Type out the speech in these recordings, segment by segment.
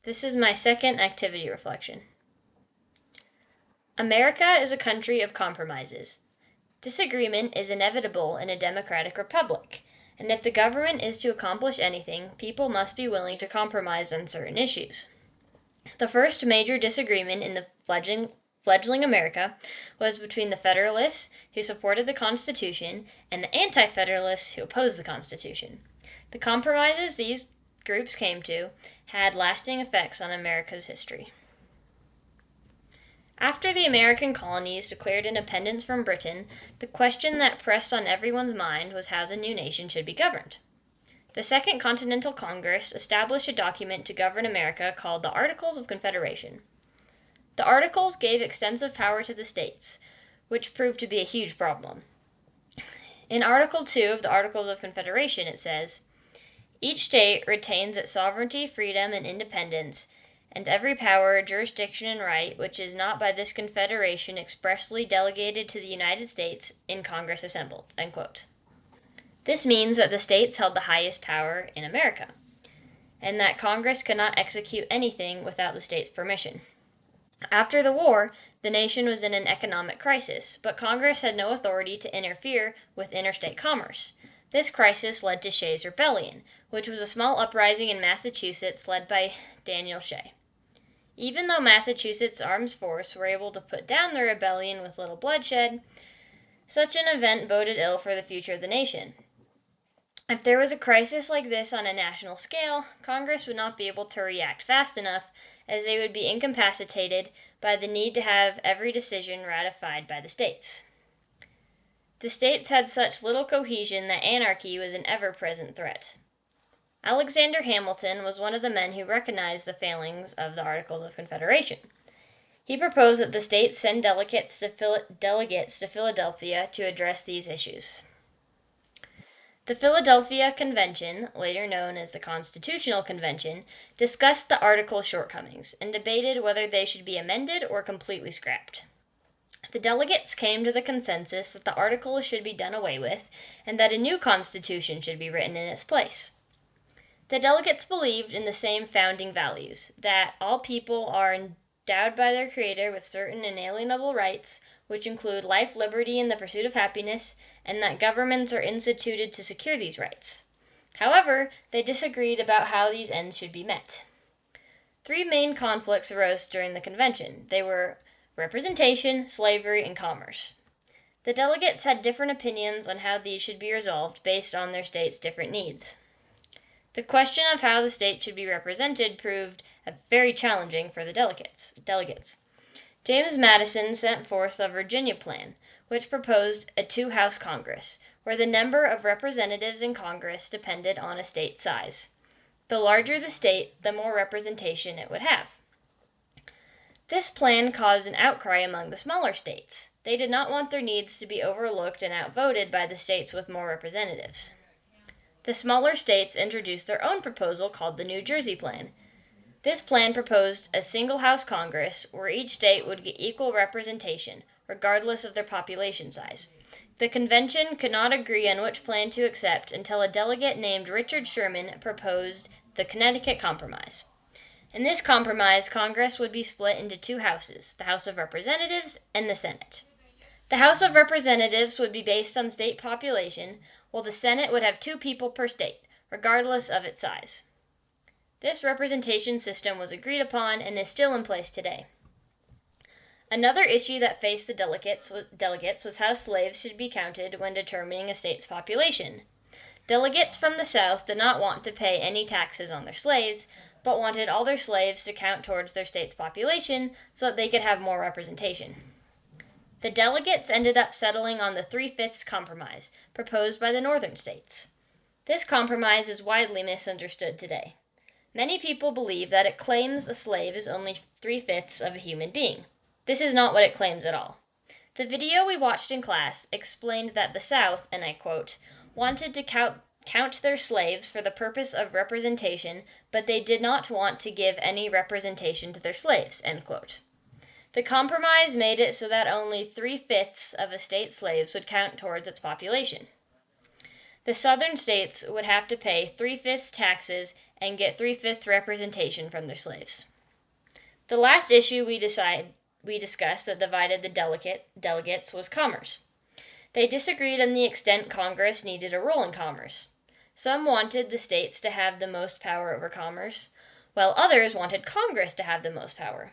This is my second activity reflection. America is a country of compromises. Disagreement is inevitable in a democratic republic, and if the government is to accomplish anything, people must be willing to compromise on certain issues. The first major disagreement in the fledgling America was between the Federalists, who supported the Constitution, and the Anti-Federalists, who opposed the Constitution. The compromises these groups came to had lasting effects on America's history. After the American colonies declared independence from Britain, the question that pressed on everyone's mind was how the new nation should be governed. The Second Continental Congress established a document to govern America called the Articles of Confederation. The Articles gave extensive power to the states, which proved to be a huge problem. In Article 2 of the Articles of Confederation, it says, "Each state retains its sovereignty, freedom, and independence, and every power, jurisdiction, and right which is not by this Confederation expressly delegated to the United States in Congress assembled." Unquote. This means that the states held the highest power in America, and that Congress could not execute anything without the states' permission. After the war, the nation was in an economic crisis, but Congress had no authority to interfere with interstate commerce. This crisis led to Shays' Rebellion, which was a small uprising in Massachusetts led by Daniel Shay. Even though Massachusetts' armed force were able to put down the rebellion with little bloodshed, such an event boded ill for the future of the nation. If there was a crisis like this on a national scale, Congress would not be able to react fast enough, as they would be incapacitated by the need to have every decision ratified by the states. The states had such little cohesion that anarchy was an ever-present threat. Alexander Hamilton was one of the men who recognized the failings of the Articles of Confederation. He proposed that the states send delegates to Philadelphia to address these issues. The Philadelphia Convention, later known as the Constitutional Convention, discussed the Articles' shortcomings and debated whether they should be amended or completely scrapped. The delegates came to the consensus that the Articles should be done away with and that a new Constitution should be written in its place. The delegates believed in the same founding values, that all people are endowed by their Creator with certain inalienable rights, which include life, liberty, and the pursuit of happiness, and that governments are instituted to secure these rights. However, they disagreed about how these ends should be met. Three main conflicts arose during the convention. They were representation, slavery, and commerce. The delegates had different opinions on how these should be resolved based on their state's different needs. The question of how the state should be represented proved very challenging for the delegates. James Madison sent forth the Virginia Plan, which proposed a two-house Congress, where the number of representatives in Congress depended on a state size. The larger the state, the more representation it would have. This plan caused an outcry among the smaller states. They did not want their needs to be overlooked and outvoted by the states with more representatives. The smaller states introduced their own proposal called the New Jersey Plan. This plan proposed a single-house Congress where each state would get equal representation, regardless of their population size. The convention could not agree on which plan to accept until a delegate named Richard Sherman proposed the Connecticut Compromise. In this compromise, Congress would be split into two houses, the House of Representatives and the Senate. The House of Representatives would be based on state population, while the Senate would have 2 people per state, regardless of its size. This representation system was agreed upon and is still in place today. Another issue that faced the delegates was how slaves should be counted when determining a state's population. Delegates from the South did not want to pay any taxes on their slaves, but wanted all their slaves to count towards their state's population so that they could have more representation. The delegates ended up settling on the 3/5 compromise, proposed by the northern states. This compromise is widely misunderstood today. Many people believe that it claims a slave is only 3/5 of a human being. This is not what it claims at all. The video we watched in class explained that the South, and I quote, wanted to count their slaves for the purpose of representation, but they did not want to give any representation to their slaves, end quote. The compromise made it so that only 3/5 of a state's slaves would count towards its population. The southern states would have to pay 3/5 taxes and get 3/5 representation from their slaves. The last issue we discussed that divided the delegates was commerce. They disagreed on the extent Congress needed a role in commerce. Some wanted the states to have the most power over commerce, while others wanted Congress to have the most power.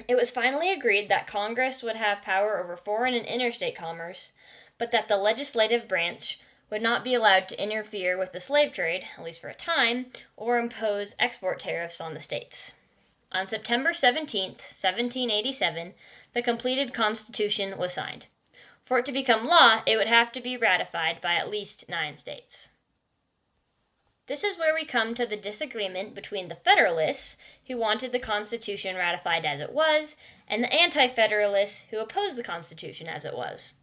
It was finally agreed that Congress would have power over foreign and interstate commerce, but that the legislative branch would not be allowed to interfere with the slave trade, at least for a time, or impose export tariffs on the states. On September 17, 1787, the completed Constitution was signed. For it to become law, it would have to be ratified by at least 9 states. This is where we come to the disagreement between the Federalists, who wanted the Constitution ratified as it was, and the Anti-Federalists, who opposed the Constitution as it was.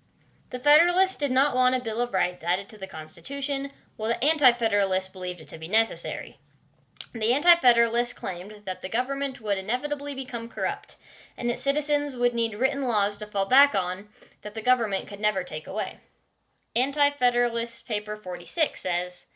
The Federalists did not want a Bill of Rights added to the Constitution, while the Anti-Federalists believed it to be necessary. The Anti-Federalists claimed that the government would inevitably become corrupt, and its citizens would need written laws to fall back on that the government could never take away. Anti-Federalist Paper 46 says,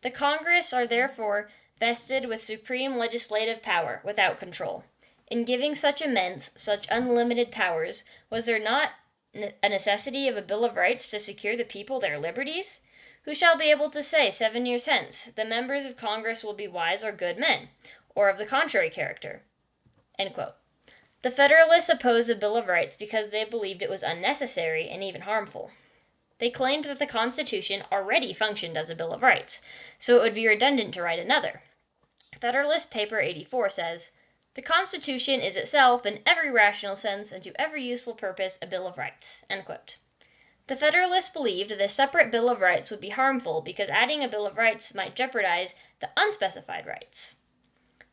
"The Congress are therefore vested with supreme legislative power without control. In giving such immense, such unlimited powers, was there not a necessity of a Bill of Rights to secure the people their liberties? Who shall be able to say 7 years hence, the members of Congress will be wise or good men, or of the contrary character?" End quote. The Federalists opposed a Bill of Rights because they believed it was unnecessary and even harmful. They claimed that the Constitution already functioned as a Bill of Rights, so it would be redundant to write another. Federalist Paper 84 says, "The Constitution is itself, in every rational sense and to every useful purpose, a Bill of Rights." End quote. The Federalists believed that a separate Bill of Rights would be harmful because adding a Bill of Rights might jeopardize the unspecified rights.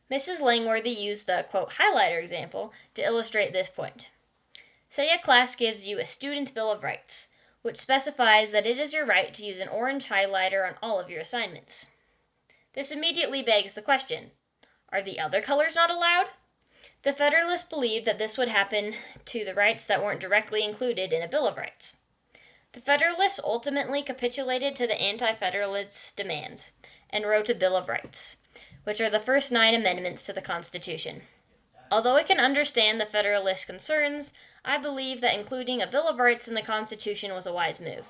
Mrs. Langworthy used the, quote, highlighter example to illustrate this point. Say a class gives you a student Bill of Rights, which specifies that it is your right to use an orange highlighter on all of your assignments. This immediately begs the question, are the other colors not allowed? The Federalists believed that this would happen to the rights that weren't directly included in a Bill of Rights. The Federalists ultimately capitulated to the Anti-Federalists' demands and wrote a Bill of Rights, which are the first 9 amendments to the Constitution. Although I can understand the Federalist concerns, I believe that including a Bill of Rights in the Constitution was a wise move.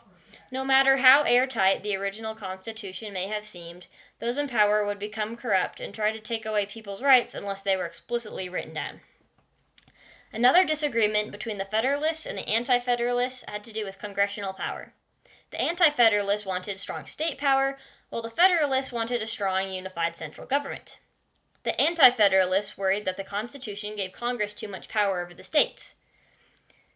No matter how airtight the original Constitution may have seemed, those in power would become corrupt and try to take away people's rights unless they were explicitly written down. Another disagreement between the Federalists and the Anti-Federalists had to do with congressional power. The Anti-Federalists wanted strong state power, while the Federalists wanted a strong, unified central government. The Anti-Federalists worried that the Constitution gave Congress too much power over the states.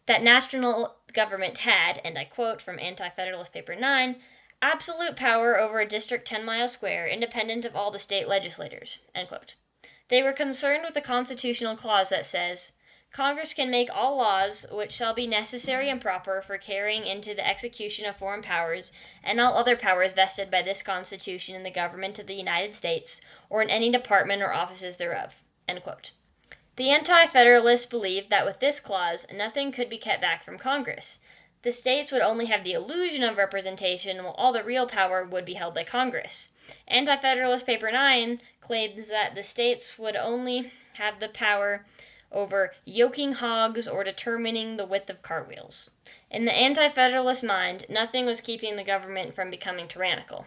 That national government had, and I quote from Anti-Federalist Paper 9, "absolute power over a district 10 miles square, independent of all the state legislators." End quote. They were concerned with the constitutional clause that says, "Congress can make all laws which shall be necessary and proper for carrying into the execution of foreign powers, and all other powers vested by this Constitution in the government of the United States, or in any department or offices thereof." End quote. The Anti-Federalists believed that with this clause, nothing could be kept back from Congress. The states would only have the illusion of representation, while all the real power would be held by Congress. Anti-Federalist Paper 9 claims that the states would only have the power over yoking hogs or determining the width of cartwheels. In the Anti-Federalist mind, nothing was keeping the government from becoming tyrannical.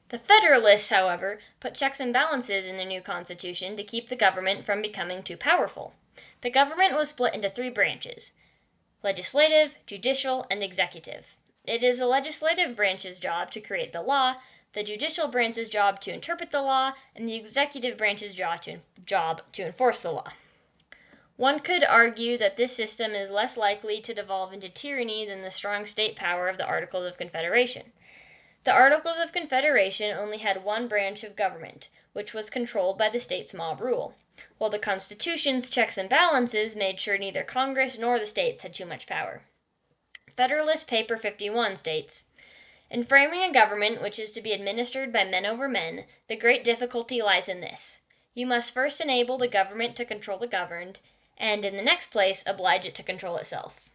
The Federalists, however, put checks and balances in the new Constitution to keep the government from becoming too powerful. The government was split into 3 branches: legislative, judicial, and executive. It is the legislative branch's job to create the law, the judicial branch's job to interpret the law, and the executive branch's job to enforce the law. One could argue that this system is less likely to devolve into tyranny than the strong state power of the Articles of Confederation. The Articles of Confederation only had one branch of government, which was controlled by the state's mob rule, while the Constitution's checks and balances made sure neither Congress nor the states had too much power. Federalist Paper 51 states, "In framing a government which is to be administered by men over men, the great difficulty lies in this. You must first enable the government to control the governed, and in the next place oblige it to control itself."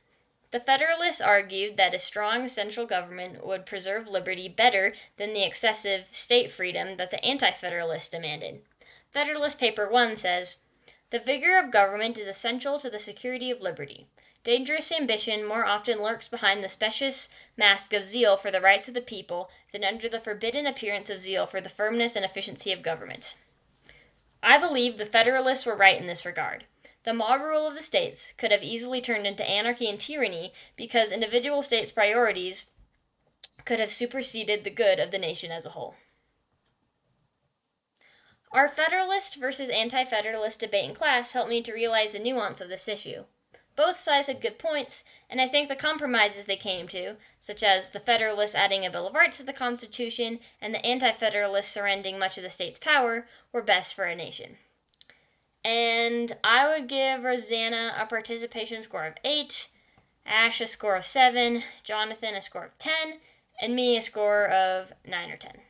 The Federalists argued that a strong central government would preserve liberty better than the excessive state freedom that the Anti-Federalists demanded. Federalist Paper 1 says, "The vigor of government is essential to the security of liberty. Dangerous ambition more often lurks behind the specious mask of zeal for the rights of the people than under the forbidden appearance of zeal for the firmness and efficiency of government." I believe the Federalists were right in this regard. The mob rule of the states could have easily turned into anarchy and tyranny because individual states' priorities could have superseded the good of the nation as a whole. Our Federalist versus Anti-Federalist debate in class helped me to realize the nuance of this issue. Both sides had good points, and I think the compromises they came to, such as the Federalists adding a Bill of Rights to the Constitution and the Anti-Federalists surrendering much of the state's power, were best for a nation. And I would give Rosanna a participation score of 8, Ash a score of 7, Jonathan a score of 10, and me a score of 9 or 10.